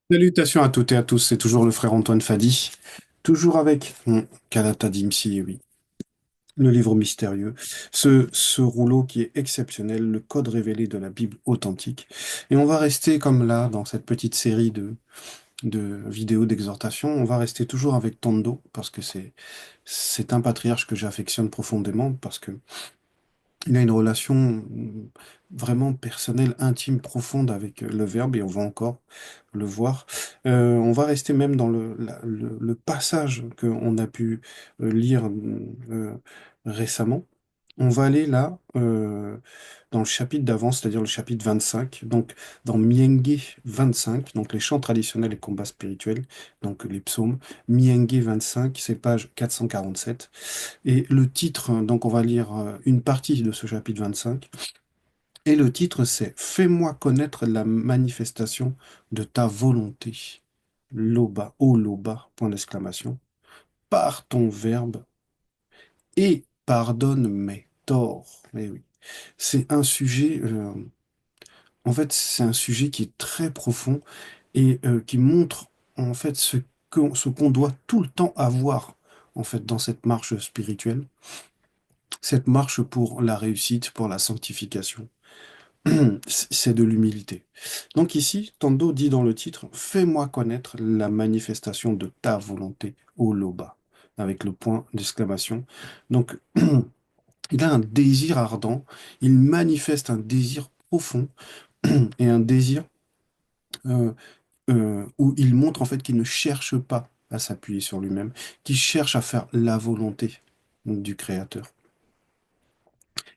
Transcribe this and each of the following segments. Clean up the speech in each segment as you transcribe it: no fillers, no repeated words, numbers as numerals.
Salutations à toutes et à tous, c'est toujours le frère Antoine Fadi, toujours avec Kalata Dimsi, oui, le livre mystérieux, ce rouleau qui est exceptionnel, le code révélé de la Bible authentique. Et on va rester comme là, dans cette petite série de vidéos d'exhortation, on va rester toujours avec Tondo, parce que c'est un patriarche que j'affectionne profondément, parce que il a une relation vraiment personnelle, intime, profonde avec le Verbe, et on va encore le voir. On va rester même dans le passage qu'on a pu lire récemment. On va aller là, dans le chapitre d'avant, c'est-à-dire le chapitre 25, donc dans Miengue 25, donc les chants traditionnels et combats spirituels, donc les psaumes. Miengue 25, c'est page 447. Et le titre, donc on va lire une partie de ce chapitre 25. Et le titre, c'est Fais-moi connaître la manifestation de ta volonté. Loba, oh Loba, point d'exclamation. Par ton verbe et pardonne mes torts. Eh oui. C'est un sujet, en fait, c'est un sujet qui est très profond et qui montre en fait ce qu'on doit tout le temps avoir en fait dans cette marche spirituelle, cette marche pour la réussite, pour la sanctification. C'est de l'humilité. Donc ici, Tando dit dans le titre, Fais-moi connaître la manifestation de ta volonté, ô Loba, avec le point d'exclamation. Donc, il a un désir ardent, il manifeste un désir profond et un désir euh, où il montre en fait qu'il ne cherche pas à s'appuyer sur lui-même, qu'il cherche à faire la volonté du Créateur.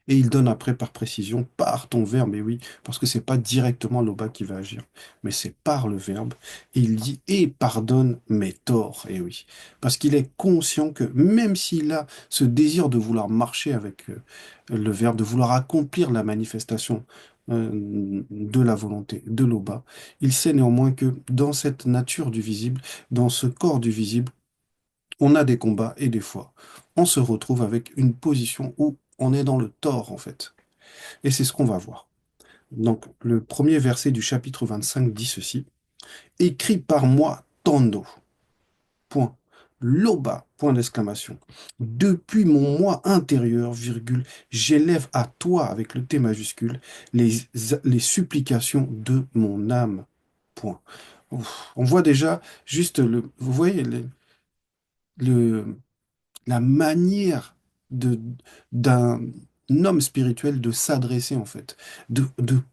Et il donne après par précision, par ton verbe, et oui, parce que c'est pas directement Loba qui va agir, mais c'est par le verbe. Et il dit, et pardonne mes torts, et oui. Parce qu'il est conscient que même s'il a ce désir de vouloir marcher avec le verbe, de vouloir accomplir la manifestation de la volonté de Loba, il sait néanmoins que dans cette nature du visible, dans ce corps du visible, on a des combats et des fois, on se retrouve avec une position où on est dans le tort, en fait. Et c'est ce qu'on va voir. Donc, le premier verset du chapitre 25 dit ceci. Écrit par moi, Tando. Point. Loba, point d'exclamation. Depuis mon moi intérieur, virgule, j'élève à toi, avec le T majuscule, les, les supplications de mon âme. Point. Ouf. On voit déjà juste vous voyez le, la manière d'un homme spirituel de s'adresser en fait, de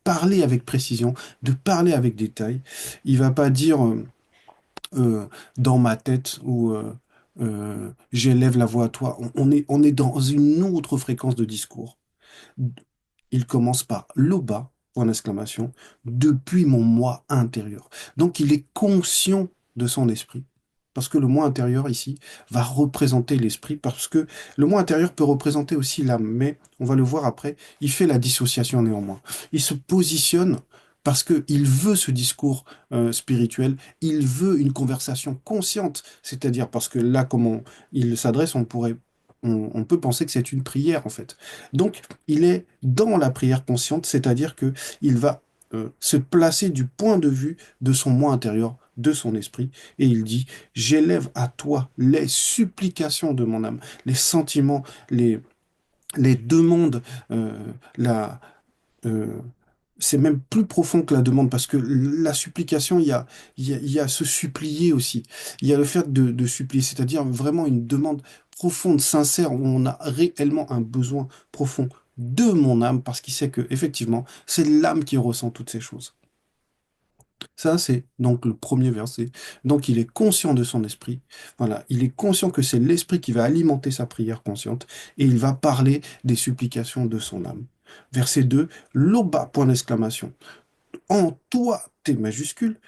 parler avec précision, de parler avec détail. Il va pas dire dans ma tête ou j'élève la voix à toi. On est dans une autre fréquence de discours. Il commence par l'oba, point d'exclamation, depuis mon moi intérieur. Donc il est conscient de son esprit. Parce que le moi intérieur ici va représenter l'esprit, parce que le moi intérieur peut représenter aussi l'âme, mais on va le voir après, il fait la dissociation néanmoins. Il se positionne parce qu'il veut ce discours spirituel, il veut une conversation consciente, c'est-à-dire parce que là, comment il s'adresse, on peut penser que c'est une prière en fait. Donc, il est dans la prière consciente, c'est-à-dire que il va se placer du point de vue de son moi intérieur, de son esprit, et il dit, j'élève à toi les supplications de mon âme, les sentiments, les demandes, euh, la, euh, c'est même plus profond que la demande, parce que la supplication, il y a se supplier aussi. Il y a le fait de supplier, c'est-à-dire vraiment une demande profonde, sincère, où on a réellement un besoin profond de mon âme, parce qu'il sait que, effectivement, c'est l'âme qui ressent toutes ces choses. Ça, c'est donc le premier verset. Donc, il est conscient de son esprit. Voilà, il est conscient que c'est l'esprit qui va alimenter sa prière consciente et il va parler des supplications de son âme. Verset 2, Loba, point d'exclamation. En toi, T majuscule,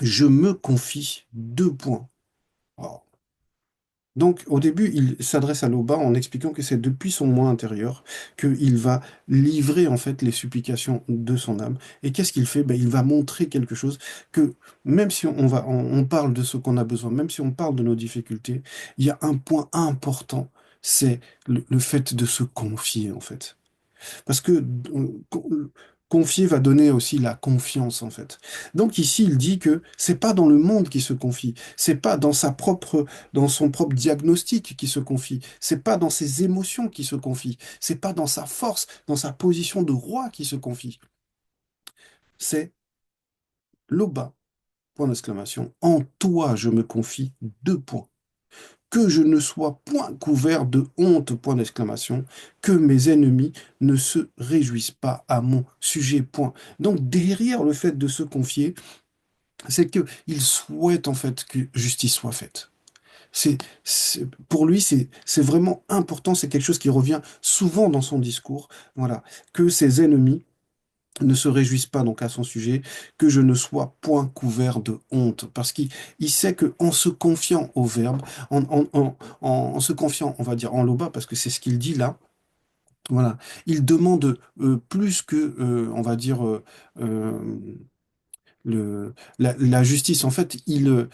je me confie, deux points. Wow. Donc, au début, il s'adresse à Loba en expliquant que c'est depuis son moi intérieur qu'il va livrer en fait les supplications de son âme. Et qu'est-ce qu'il fait? Ben, il va montrer quelque chose que même si on parle de ce qu'on a besoin, même si on parle de nos difficultés, il y a un point important, c'est le fait de se confier en fait. Parce que Confier va donner aussi la confiance, en fait. Donc ici, il dit que c'est pas dans le monde qui se confie, c'est pas dans dans son propre diagnostic qui se confie, c'est pas dans ses émotions qui se confie, c'est pas dans sa force, dans sa position de roi qui se confie. C'est Loba, point d'exclamation. En toi, je me confie, deux points. Que je ne sois point couvert de honte, point d'exclamation, que mes ennemis ne se réjouissent pas à mon sujet, point. Donc derrière le fait de se confier, c'est que il souhaite en fait que justice soit faite. Pour lui, c'est vraiment important, c'est quelque chose qui revient souvent dans son discours, voilà, que ses ennemis ne se réjouissent pas donc à son sujet, que je ne sois point couvert de honte, parce qu'il sait que en se confiant au Verbe, en se confiant, on va dire en Loba, parce que c'est ce qu'il dit là, voilà, il demande plus que, on va dire, la justice. En fait, il,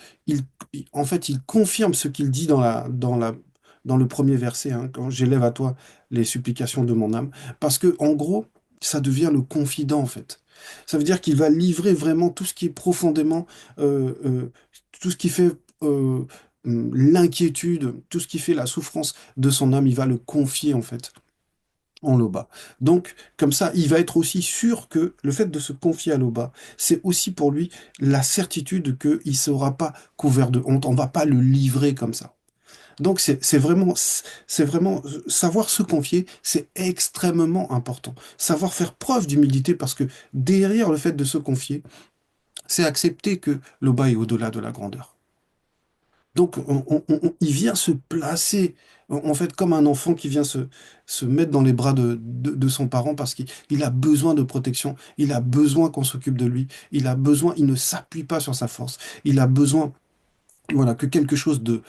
en fait, il confirme ce qu'il dit dans le premier verset, hein, quand j'élève à toi les supplications de mon âme, parce que en gros, ça devient le confident, en fait. Ça veut dire qu'il va livrer vraiment tout ce qui est profondément, tout ce qui fait l'inquiétude, tout ce qui fait la souffrance de son âme, il va le confier, en fait en Loba. Donc, comme ça, il va être aussi sûr que le fait de se confier à Loba, c'est aussi pour lui la certitude qu'il ne sera pas couvert de honte. On ne va pas le livrer comme ça. Donc, c'est vraiment, savoir se confier, c'est extrêmement important. Savoir faire preuve d'humilité parce que derrière le fait de se confier, c'est accepter que Loba est au-delà de la grandeur. Donc, il vient se placer, en fait, comme un enfant qui vient se mettre dans les bras de son parent parce qu'il a besoin de protection, il a besoin qu'on s'occupe de lui, il a besoin, il ne s'appuie pas sur sa force, il a besoin, voilà, que quelque chose de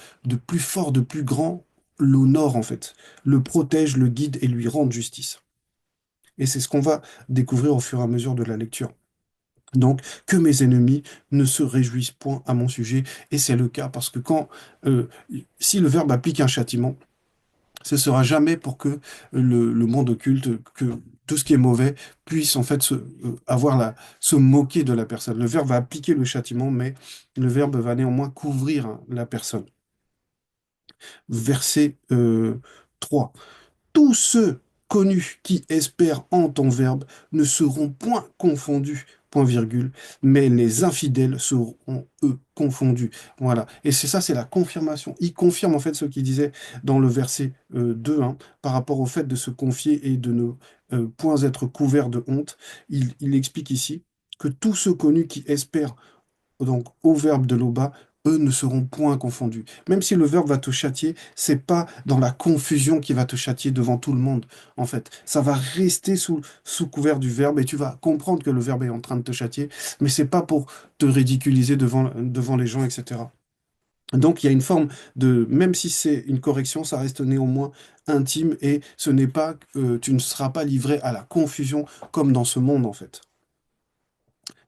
plus fort, de plus grand l'honore, en fait, le protège, le guide et lui rende justice. Et c'est ce qu'on va découvrir au fur et à mesure de la lecture. Donc, que mes ennemis ne se réjouissent point à mon sujet. Et c'est le cas parce que euh, si le Verbe applique un châtiment, ce sera jamais pour que le monde occulte, que tout ce qui est mauvais puisse en fait se moquer de la personne. Le Verbe va appliquer le châtiment, mais le Verbe va néanmoins couvrir, hein, la personne. Verset 3. Tous ceux connus qui espèrent en ton verbe ne seront point confondus, point virgule, mais les infidèles seront, eux, confondus. Voilà. Et c'est ça, c'est la confirmation. Il confirme en fait ce qu'il disait dans le verset 2, hein, par rapport au fait de se confier et de ne point être couvert de honte. Il explique ici que tous ceux connus qui espèrent donc au verbe de l'Oba, eux ne seront point confondus. Même si le verbe va te châtier, c'est pas dans la confusion qui va te châtier devant tout le monde, en fait. Ça va rester sous couvert du verbe et tu vas comprendre que le verbe est en train de te châtier, mais c'est pas pour te ridiculiser devant les gens, etc. Donc il y a une forme de, même si c'est une correction, ça reste néanmoins intime et ce n'est pas, tu ne seras pas livré à la confusion comme dans ce monde, en fait.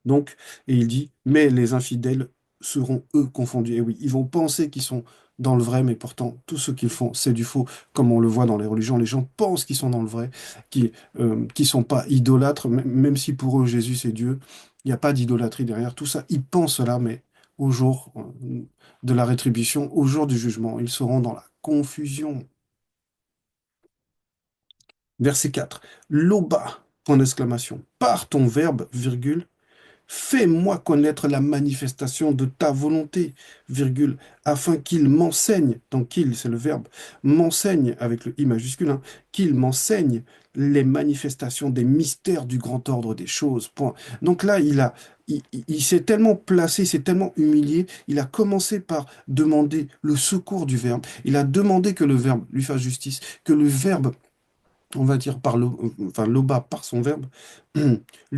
Donc, et il dit, mais les infidèles seront eux confondus. Et oui, ils vont penser qu'ils sont dans le vrai, mais pourtant, tout ce qu'ils font, c'est du faux. Comme on le voit dans les religions, les gens pensent qu'ils sont dans le vrai, qui sont pas idolâtres, même si pour eux, Jésus, c'est Dieu. Il n'y a pas d'idolâtrie derrière. Tout ça, ils pensent cela, mais au jour de la rétribution, au jour du jugement, ils seront dans la confusion. Verset 4. Loba, point d'exclamation, par ton verbe, virgule, fais-moi connaître la manifestation de ta volonté, virgule, afin qu'il m'enseigne, donc qu'il, c'est le verbe, m'enseigne avec le I majuscule, hein, qu'il m'enseigne les manifestations des mystères du grand ordre des choses. Point. Donc là, il s'est tellement placé, il s'est tellement humilié, il a commencé par demander le secours du verbe, il a demandé que le verbe lui fasse justice, que le verbe on va dire enfin Loba par son verbe,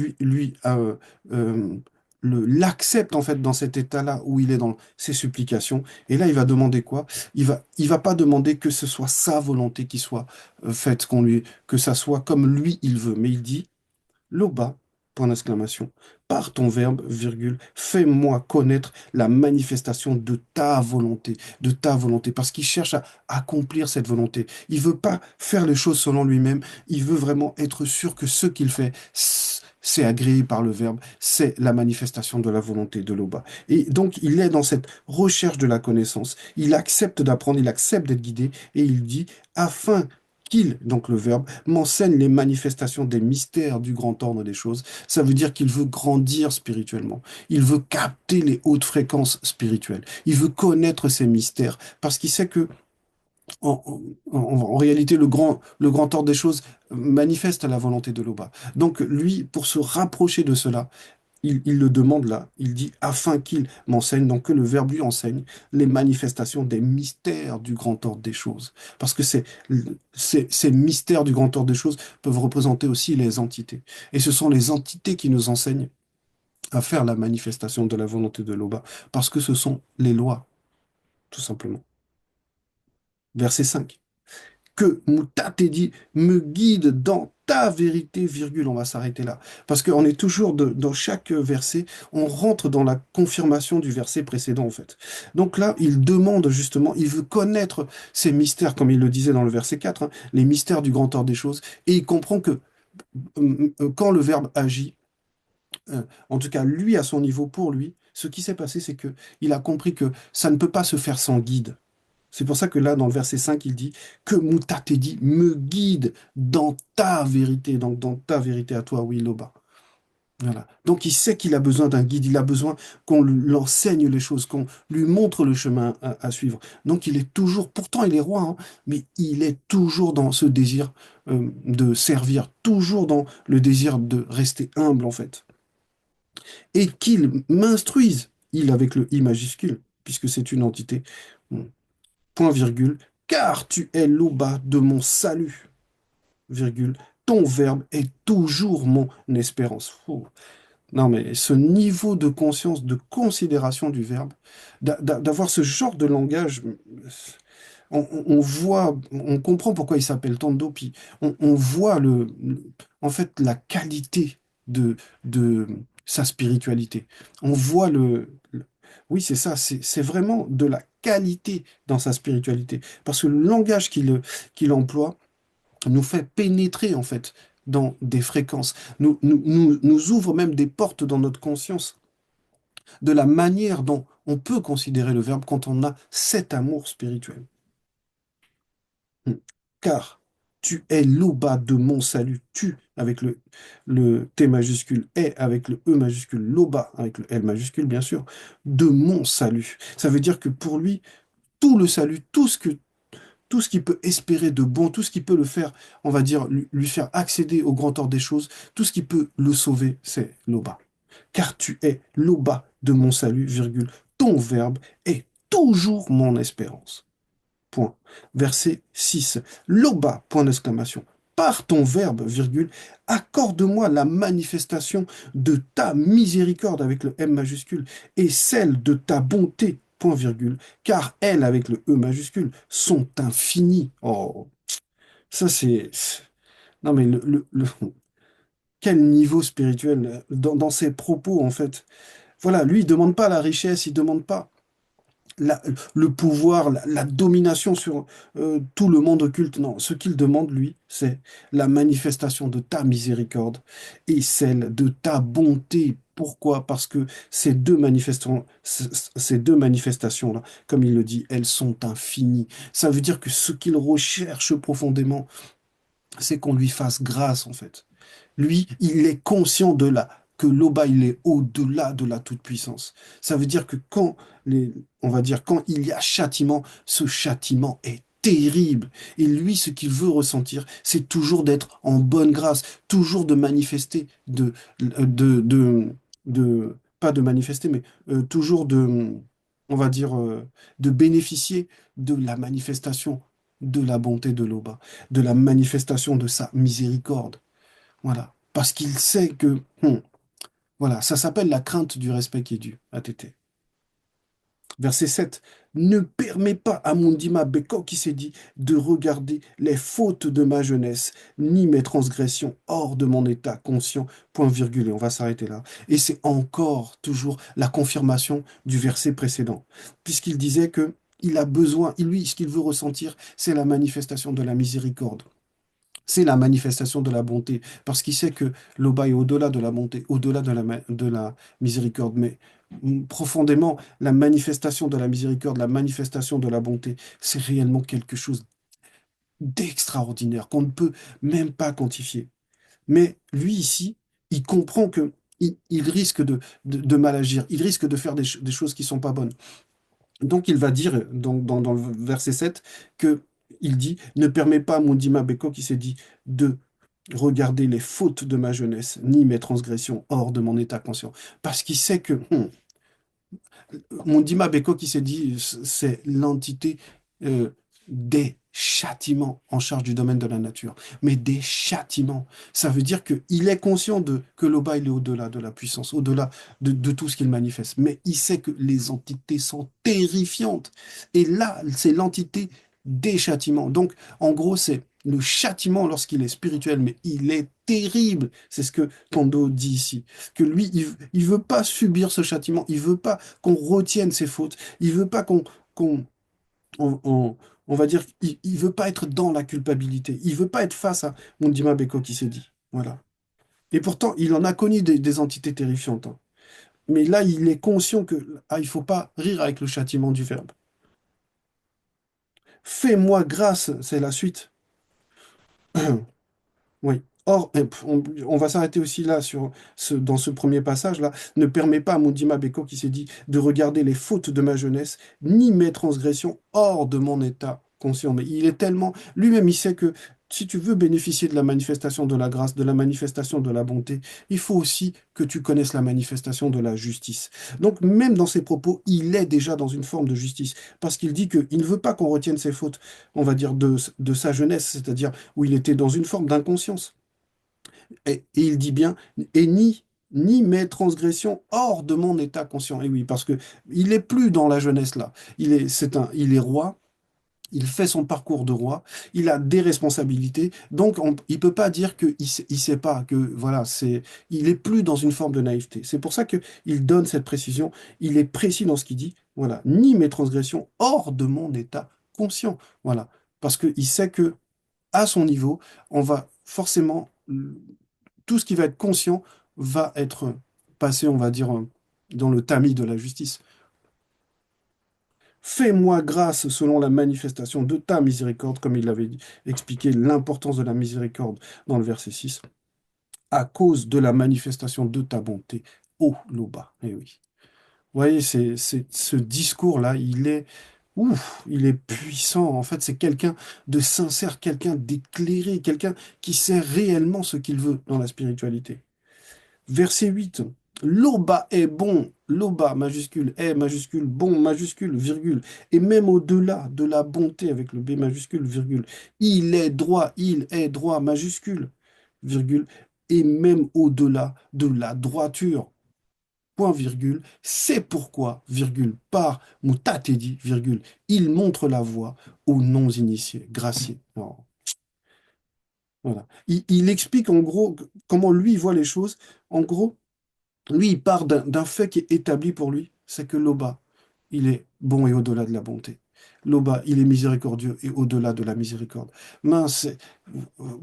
lui euh, l'accepte en fait dans cet état-là où il est dans ses supplications. Et là, il va demander quoi? Il va pas demander que ce soit sa volonté qui soit faite, que ça soit comme lui il veut, mais il dit Loba, point d'exclamation, par ton verbe, virgule, fais-moi connaître la manifestation de ta volonté, parce qu'il cherche à accomplir cette volonté. Il veut pas faire les choses selon lui-même, il veut vraiment être sûr que ce qu'il fait, c'est agréé par le Verbe, c'est la manifestation de la volonté de l'Oba. Et donc, il est dans cette recherche de la connaissance. Il accepte d'apprendre, il accepte d'être guidé, et il dit, afin qu'il, donc le Verbe, m'enseigne les manifestations des mystères du grand ordre des choses. Ça veut dire qu'il veut grandir spirituellement. Il veut capter les hautes fréquences spirituelles. Il veut connaître ces mystères parce qu'il sait que en réalité, le grand ordre des choses manifeste la volonté de l'Oba. Donc, lui, pour se rapprocher de cela, il le demande là, il dit, afin qu'il m'enseigne, donc que le Verbe lui enseigne les manifestations des mystères du grand ordre des choses. Parce que ces mystères du grand ordre des choses peuvent représenter aussi les entités. Et ce sont les entités qui nous enseignent à faire la manifestation de la volonté de l'Oba, parce que ce sont les lois, tout simplement. Verset 5. Que Moutatedi me guide dans ta vérité, virgule, on va s'arrêter là. Parce qu'on est toujours dans chaque verset, on rentre dans la confirmation du verset précédent, en fait. Donc là, il demande justement, il veut connaître ces mystères, comme il le disait dans le verset 4, hein, les mystères du grand ordre des choses, et il comprend que quand le Verbe agit, en tout cas, lui, à son niveau, pour lui, ce qui s'est passé, c'est que il a compris que ça ne peut pas se faire sans guide. C'est pour ça que là, dans le verset 5, il dit que Moutatedi me guide dans ta vérité, donc dans ta vérité à toi, oui, Loba. Voilà. Donc il sait qu'il a besoin d'un guide, il a besoin qu'on l'enseigne les choses, qu'on lui montre le chemin à suivre. Donc il est toujours, pourtant il est roi, hein, mais il est toujours dans ce désir de servir, toujours dans le désir de rester humble en fait. Et qu'il m'instruise, il avec le I majuscule, puisque c'est une entité. Point virgule, car tu es l'aubat de mon salut, virgule, ton verbe est toujours mon espérance. Oh. Non, mais ce niveau de conscience, de considération du verbe, d'avoir ce genre de langage, on voit, on comprend pourquoi il s'appelle Tando, puis on voit en fait, la qualité de sa spiritualité. On voit oui, c'est ça, c'est vraiment de la qualité dans sa spiritualité. Parce que le langage qu'il emploie nous fait pénétrer, en fait, dans des fréquences, nous ouvre même des portes dans notre conscience, de la manière dont on peut considérer le verbe quand on a cet amour spirituel. Hmm. Car tu es l'aubat de mon salut, tu avec le T majuscule, est avec le E majuscule, l'aubat avec le L majuscule, bien sûr, de mon salut. Ça veut dire que pour lui, tout le salut, tout ce qui peut espérer de bon, tout ce qui peut le faire, on va dire, lui faire accéder au grand ordre des choses, tout ce qui peut le sauver, c'est l'aubat. Car tu es l'aubat de mon salut, virgule, ton verbe est toujours mon espérance. Point. Verset 6. Loba, point d'exclamation. Par ton verbe, virgule, accorde-moi la manifestation de ta miséricorde avec le M majuscule et celle de ta bonté, point virgule, car elles avec le E majuscule sont infinies. Oh, ça Non mais quel niveau spirituel dans ses propos en fait. Voilà, lui il demande pas la richesse, il demande pas la- le pouvoir, la domination sur tout le monde occulte. Non, ce qu'il demande, lui, c'est la manifestation de ta miséricorde et celle de ta bonté. Pourquoi? Parce que ces deux manifestations-là, comme il le dit, elles sont infinies. Ça veut dire que ce qu'il recherche profondément, c'est qu'on lui fasse grâce, en fait. Lui, il est conscient que l'Oba, il est au-delà de la toute-puissance. Ça veut dire que on va dire, quand il y a châtiment, ce châtiment est terrible. Et lui, ce qu'il veut ressentir, c'est toujours d'être en bonne grâce, toujours de manifester, pas de manifester, mais toujours on va dire, de bénéficier de la manifestation de la bonté de l'Oba, de la manifestation de sa miséricorde. Voilà. Parce qu'il sait que, voilà, ça s'appelle la crainte du respect qui est dû à Tété. Verset 7. Ne permets pas à Mundima Beko qui s'est dit de regarder les fautes de ma jeunesse, ni mes transgressions hors de mon état conscient, point virgule, et on va s'arrêter là. Et c'est encore toujours la confirmation du verset précédent, puisqu'il disait que il a besoin, lui, ce qu'il veut ressentir, c'est la manifestation de la miséricorde. C'est la manifestation de la bonté, parce qu'il sait que l'Oba est au-delà de la bonté, au-delà de la miséricorde. Mais profondément, la manifestation de la miséricorde, la manifestation de la bonté, c'est réellement quelque chose d'extraordinaire qu'on ne peut même pas quantifier. Mais lui, ici, il comprend que il risque de mal agir, il risque de faire des choses qui sont pas bonnes. Donc il va dire, dans le verset 7 que il dit, ne permets pas à Mundima Beko qui s'est dit de regarder les fautes de ma jeunesse, ni mes transgressions hors de mon état conscient. Parce qu'il sait que Mundima Beko qui s'est dit, c'est l'entité euh, des châtiments en charge du domaine de la nature. Mais des châtiments. Ça veut dire qu'il est conscient que l'Oba, il est au-delà de la puissance, au-delà de tout ce qu'il manifeste. Mais il sait que les entités sont terrifiantes. Et là, c'est l'entité des châtiments. Donc, en gros, c'est le châtiment lorsqu'il est spirituel, mais il est terrible. C'est ce que Kondo dit ici. Que lui, il veut pas subir ce châtiment. Il veut pas qu'on retienne ses fautes. Il veut pas qu'on, on, on va dire, il veut pas être dans la culpabilité. Il veut pas être face à Mundima Beko qui s'est dit. Voilà. Et pourtant, il en a connu des entités terrifiantes, hein. Mais là, il est conscient que il faut pas rire avec le châtiment du verbe. Fais-moi grâce, c'est la suite. Oui. Or, on va s'arrêter aussi là dans ce premier passage-là. Ne permet pas à Mundima Beko qui s'est dit de regarder les fautes de ma jeunesse, ni mes transgressions hors de mon état conscient. Mais il est tellement, lui-même, il sait que si tu veux bénéficier de la manifestation de la grâce, de la manifestation de la bonté, il faut aussi que tu connaisses la manifestation de la justice. Donc, même dans ses propos, il est déjà dans une forme de justice, parce qu'il dit qu'il ne veut pas qu'on retienne ses fautes, on va dire, de sa jeunesse, c'est-à-dire où il était dans une forme d'inconscience. Et il dit bien, et ni mes transgressions hors de mon état conscient. Et oui, parce que il est plus dans la jeunesse là. Il est roi. Il fait son parcours de roi, il a des responsabilités, donc il peut pas dire il sait pas que voilà, il est plus dans une forme de naïveté. C'est pour ça que il donne cette précision. Il est précis dans ce qu'il dit. Voilà, ni mes transgressions hors de mon état conscient. Voilà, parce que il sait que à son niveau, on va forcément tout ce qui va être conscient va être passé, on va dire, dans le tamis de la justice. Fais-moi grâce selon la manifestation de ta miséricorde, comme il avait expliqué l'importance de la miséricorde dans le verset 6, à cause de la manifestation de ta bonté. Oh, Loba. Eh oui. Vous voyez, ce discours-là, il est puissant. En fait, c'est quelqu'un de sincère, quelqu'un d'éclairé, quelqu'un qui sait réellement ce qu'il veut dans la spiritualité. Verset 8. L'Oba est bon, l'Oba majuscule, est majuscule, bon majuscule, virgule, et même au-delà de la bonté avec le B majuscule, virgule, il est droit majuscule, virgule, et même au-delà de la droiture, point virgule, c'est pourquoi, virgule, par Mutatedi, virgule, il montre la voie aux non-initiés, graciés. Oh, voilà. Il explique en gros comment lui il voit les choses. En gros, lui, il part d'un fait qui est établi pour lui, c'est que Loba, il est bon et au-delà de la bonté. Loba, il est miséricordieux et au-delà de la miséricorde. Mince,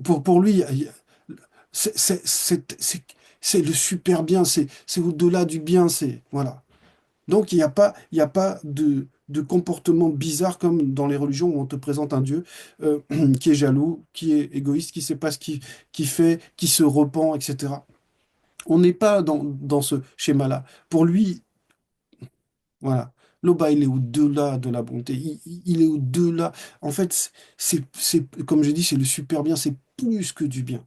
pour lui, c'est c'est- c'est- c'est- c'est le super bien, c'est au-delà du bien, c'est voilà. Donc il y a pas de comportement bizarre comme dans les religions où on te présente un Dieu qui est jaloux, qui est égoïste, qui ne sait pas qu'il fait, qui se repent, etc. On n'est pas dans ce schéma-là. Pour lui, voilà, Loba, il est au-delà de la bonté. Il est au-delà. En fait, comme je dis, c'est le super bien, c'est plus que du bien.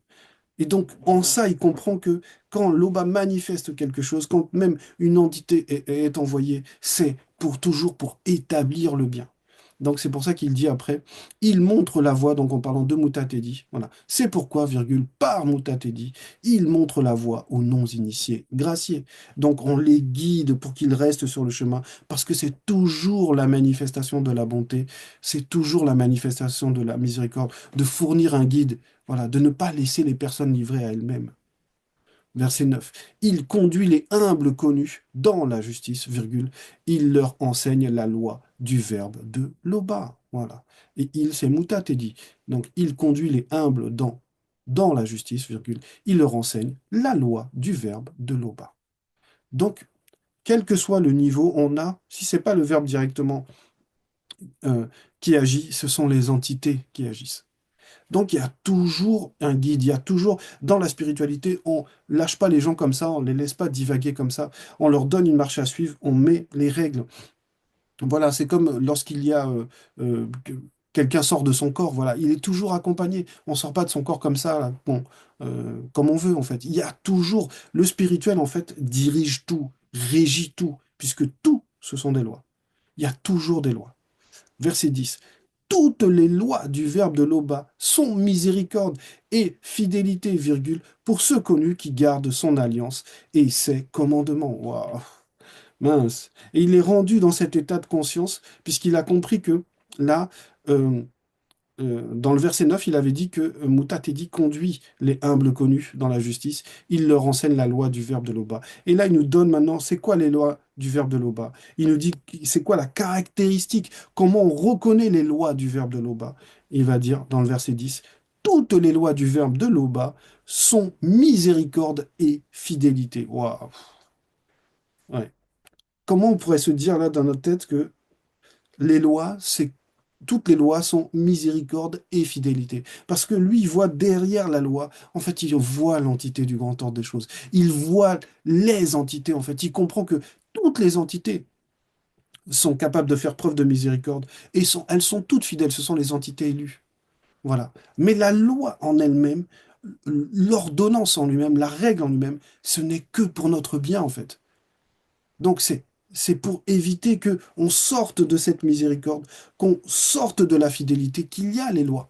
Et donc, en ça, il comprend que quand l'Oba manifeste quelque chose, quand même une entité est envoyée, c'est toujours pour établir le bien. Donc, c'est pour ça qu'il dit après, il montre la voie, donc en parlant de Mutatedi, voilà. C'est pourquoi, virgule, par Mutatedi, il montre la voie aux non-initiés, graciés. Donc, on les guide pour qu'ils restent sur le chemin, parce que c'est toujours la manifestation de la bonté, c'est toujours la manifestation de la miséricorde, de fournir un guide, voilà, de ne pas laisser les personnes livrées à elles-mêmes. Verset 9. Il conduit les humbles connus dans la justice, virgule. Il leur enseigne la loi du verbe de Loba. Voilà. Et il, c'est Moutatedi. Donc, il conduit les humbles dans dans la justice, virgule, il leur enseigne la loi du verbe de l'Oba. Donc, quel que soit le niveau, on a, si c'est pas le verbe directement qui agit, ce sont les entités qui agissent. Donc il y a toujours un guide, il y a toujours, dans la spiritualité, on lâche pas les gens comme ça, on les laisse pas divaguer comme ça, on leur donne une marche à suivre, on met les règles. Voilà, c'est comme lorsqu'il y a quelqu'un sort de son corps, voilà, il est toujours accompagné. On sort pas de son corps comme ça, là, bon, comme on veut en fait. Il y a toujours, le spirituel en fait dirige tout, régit tout, puisque tout, ce sont des lois. Il y a toujours des lois. Verset 10. Toutes les lois du verbe de l'Oba sont miséricorde et fidélité, virgule, pour ceux connus qui gardent son alliance et ses commandements. Waouh, mince. Et il est rendu dans cet état de conscience, puisqu'il a compris que là, euh, dans le verset 9, il avait dit que Moutatedi conduit les humbles connus dans la justice. Il leur enseigne la loi du verbe de l'Oba. Et là, il nous donne maintenant, c'est quoi les lois du verbe de l'Oba? Il nous dit, c'est quoi la caractéristique? Comment on reconnaît les lois du verbe de l'Oba? Il va dire dans le verset 10, toutes les lois du verbe de l'Oba sont miséricorde et fidélité. Waouh! Ouais. Comment on pourrait se dire là dans notre tête que les lois, c'est toutes les lois sont miséricorde et fidélité. Parce que lui, il voit derrière la loi, en fait, il voit l'entité du grand ordre des choses. Il voit les entités, en fait. Il comprend que toutes les entités sont capables de faire preuve de miséricorde et elles sont toutes fidèles. Ce sont les entités élues. Voilà. Mais la loi en elle-même, l'ordonnance en lui-même, la règle en lui-même, ce n'est que pour notre bien, en fait. Donc c'est pour éviter que on sorte de cette miséricorde, qu'on sorte de la fidélité qu'il y a les lois.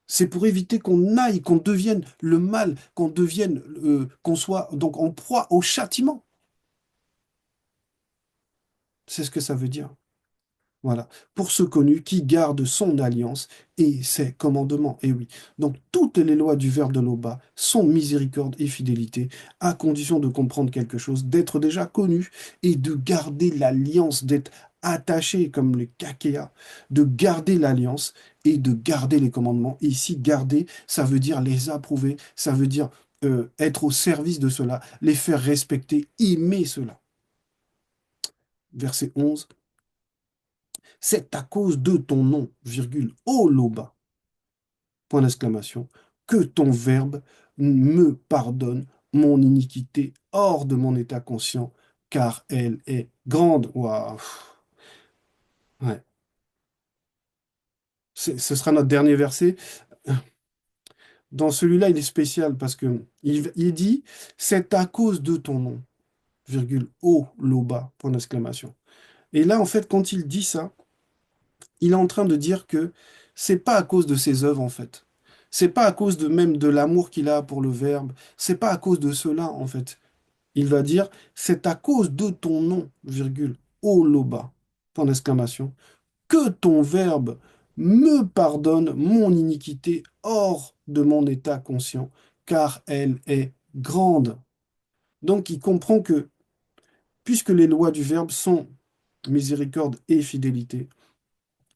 C'est pour éviter qu'on aille, qu'on devienne le mal, qu'on devienne, qu'on soit donc en proie au châtiment. C'est ce que ça veut dire. Voilà. Pour ce connu qui garde son alliance et ses commandements. Et oui. Donc, toutes les lois du verbe de l'Oba sont miséricorde et fidélité, à condition de comprendre quelque chose, d'être déjà connu et de garder l'alliance, d'être attaché comme les kakéa, de garder l'alliance et de garder les commandements. Et ici, garder, ça veut dire les approuver, ça veut dire être au service de cela, les faire respecter, aimer cela. Verset 11. C'est à cause de ton nom, virgule, ô Loba, point d'exclamation, que ton verbe me pardonne mon iniquité hors de mon état conscient, car elle est grande. Waouh. Ouais. Ce sera notre dernier verset. Dans celui-là, il est spécial parce que il dit, c'est à cause de ton nom, virgule, ô Loba, point d'exclamation. Et là, en fait, quand il dit ça, il est en train de dire que c'est pas à cause de ses œuvres en fait. C'est pas à cause de même de l'amour qu'il a pour le Verbe. C'est pas à cause de cela en fait. Il va dire c'est à cause de ton nom, virgule, ô Loba, point d'exclamation, que ton Verbe me pardonne mon iniquité hors de mon état conscient, car elle est grande. Donc il comprend que puisque les lois du Verbe sont miséricorde et fidélité,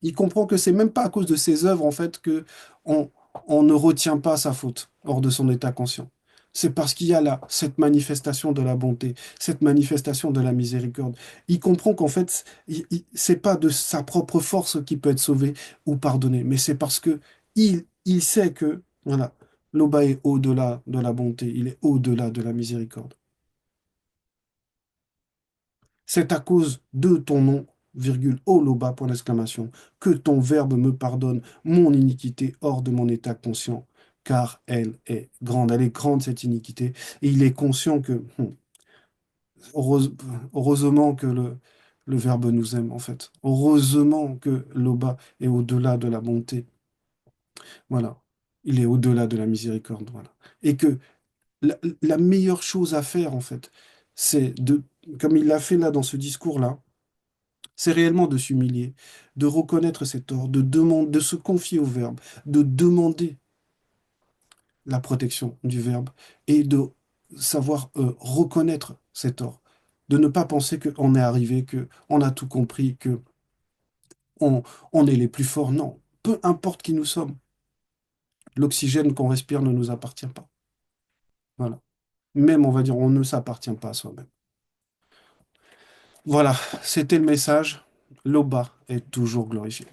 il comprend que c'est même pas à cause de ses œuvres, en fait, que on, on ne retient pas sa faute hors de son état conscient. C'est parce qu'il y a là cette manifestation de la bonté, cette manifestation de la miséricorde. Il comprend qu'en fait, c'est pas de sa propre force qui peut être sauvé ou pardonné, mais c'est parce que il sait que, voilà, l'Oba est au-delà de la bonté, il est au-delà de la miséricorde. C'est à cause de ton nom, virgule, ô Loba, point d'exclamation, que ton verbe me pardonne mon iniquité hors de mon état conscient, car elle est grande cette iniquité, et il est conscient que, heureuse- heureusement que le verbe nous aime, en fait. Heureusement que Loba est au-delà de la bonté, voilà. Il est au-delà de la miséricorde, voilà. Et que la meilleure chose à faire, en fait, c'est de, comme il l'a fait là dans ce discours-là, c'est réellement de s'humilier, de reconnaître ses torts, de se confier au Verbe, de demander la protection du Verbe et de savoir reconnaître ses torts, de ne pas penser qu'on est arrivé, qu'on a tout compris, que on est les plus forts. Non, peu importe qui nous sommes, L'oxygène qu'on respire ne nous appartient pas. Voilà. Même, on va dire, on ne s'appartient pas à soi-même. Voilà, c'était le message. L'Oba est toujours glorifié.